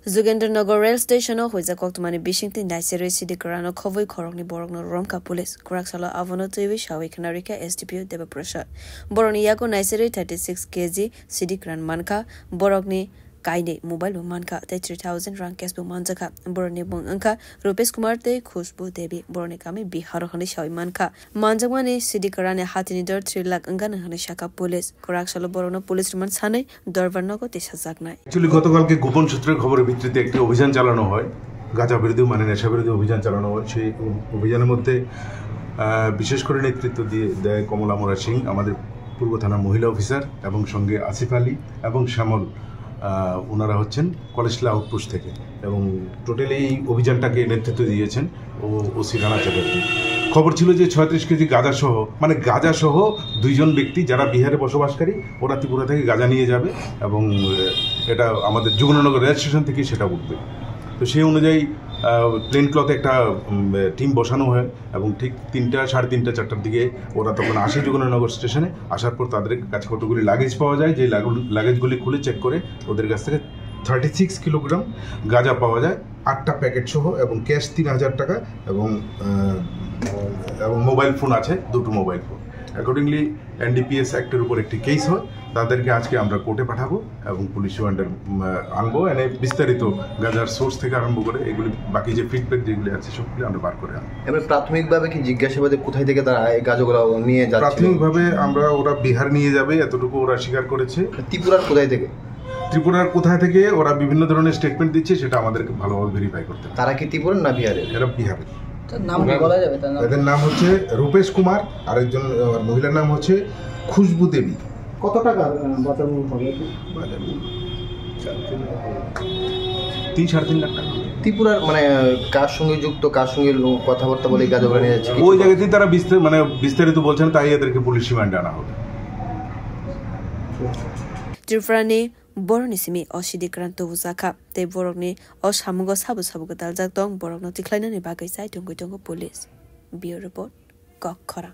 Zugendranagar Rail Station hoiza koktumani Bishington Naisere City Karano Kovoi Korokni Borokno Romka Police Kuraksala Avono TV Shawi Kanarika SDPO Deva Prasad Boroni Yako Naisere 36 kg City Kran Manka Borokni Kaide mobile manka te 3000 rand cash bu manjaka boroni bong angka Rupesh Kumar te Khushbu Devi boroni kami Bihar khani shawi manka manjamani City Karane hatini dor 3 lakh angana khani shaka police Kuraksala Borono police remand ছানাই দরবারনগো 30000 নাই actually গতকালকে গোপন সূত্রের খবরের ভিত্তিতে একটি অভিযান চালানো হয় গাঁজা বিরোধী মানে নেশা বিরোধী অভিযান চালানো হয় সেই অভিযানের মধ্যে বিশেষ করে নেতৃত্ব দিয়ে দেয় কমলা মোরা সিং আমাদের পূর্ব থানা মহিলা অফিসার এবং সঙ্গে আসিফ আলী এবং শ্যামল ওনারা হচ্ছেন কলেজলা আউটপোস্ট থেকে এবং টোটালি এই অভিযানটাকে নেতৃত্ব দিয়েছেন ওসি রানা চ্যাটার্জি খবর ছিল যে 36 কেজি গাঁজা সহ মানে গাঁজা সহ দুইজন ব্যক্তি যারা বিহারে বসবাসকারী ওরা ত্রিপুরা থেকে গাঁজা নিয়ে যাবে এবং এটা আমাদের যুগনগর রেল স্টেশন থেকে সেটা উঠবে তো সেই অনুযায়ী প্লেন ক্লথে একটা টিম বসানো হয় এবং ঠিক 3টা 3:30 4টার দিকে ওরা তখন আসে যুগনগর স্টেশনে আসার পর তাদের কাছে কতগুলি লাগেজ পাওয়া যায় যে লাগেজগুলি খুলে চেক করে ওদের কাছ থেকে 36 কিলোগ্রাম গাঁজা পাওয়া যায় 8টা প্যাকেট সহ এবং ক্যাশ 3000 টাকা এবং মোবাইল ফোন আছে দুটো মোবাইল ফোন অ্যাকর্ডিংলি এনডিপিএস অ্যাক্টের উপর একটি কেস হয় তাদেরকে আজকে আমরা কোর্টে পাঠাবো এবং পুলিশ ওয়ান্ডার আনবো এনে বিস্তারিত গাজার সোর্স থেকে আরম্ভ করে এগুলি বাকি যে ফিডব্যাক যেগুলি আছে সবগুলি আমরা বার করে আনবো। এবার প্রাথমিকভাবে কি জিজ্ঞাসাবাদে কোথায় থেকে তারা এই গাঁজাগুলো নিয়ে যাচ্ছে? প্রাথমিকভাবে আমরা ওরা বিহার নিয়ে যাবে এতটুকু ওরা স্বীকার করেছে। ত্রিপুরার কোথায় থেকে? ত্রিপুরার কোথায় থেকে ওরা বিভিন্ন ধরনের স্টেটমেন্ট দিচ্ছে সেটা আমাদেরকে ভালোভাবে ভেরিফাই করতে হবে। তারা কি ত্রিপুরার না বিহারের? এরা বিহারের। নাম বলা যাবে? এদের নাম হচ্ছে রূপেশ কুমার আর একজন মহিলার নাম হচ্ছে খুশবু দেবী। কত টাকা বাঁচানো হবে? 3-3.5 লাখ টাকা। ত্রিপুরার মানে কার সঙ্গে যুক্ত কার সঙ্গে কথাবার্তা বলে গাঁজাগুলো নিয়ে যাচ্ছে ওই জায়গাতেই তারা বিস্তারিত বলছেন তাই এদেরকে পুলিশ রিমান্ডে আনা হবে। Tifrani Boronisimi Oshidikranto Uzaka te Borogni Oshamugo Sabu Daljak Dong Borogno Tiklainani Bagai Sai Tongo Police. Bureau Report Gokora.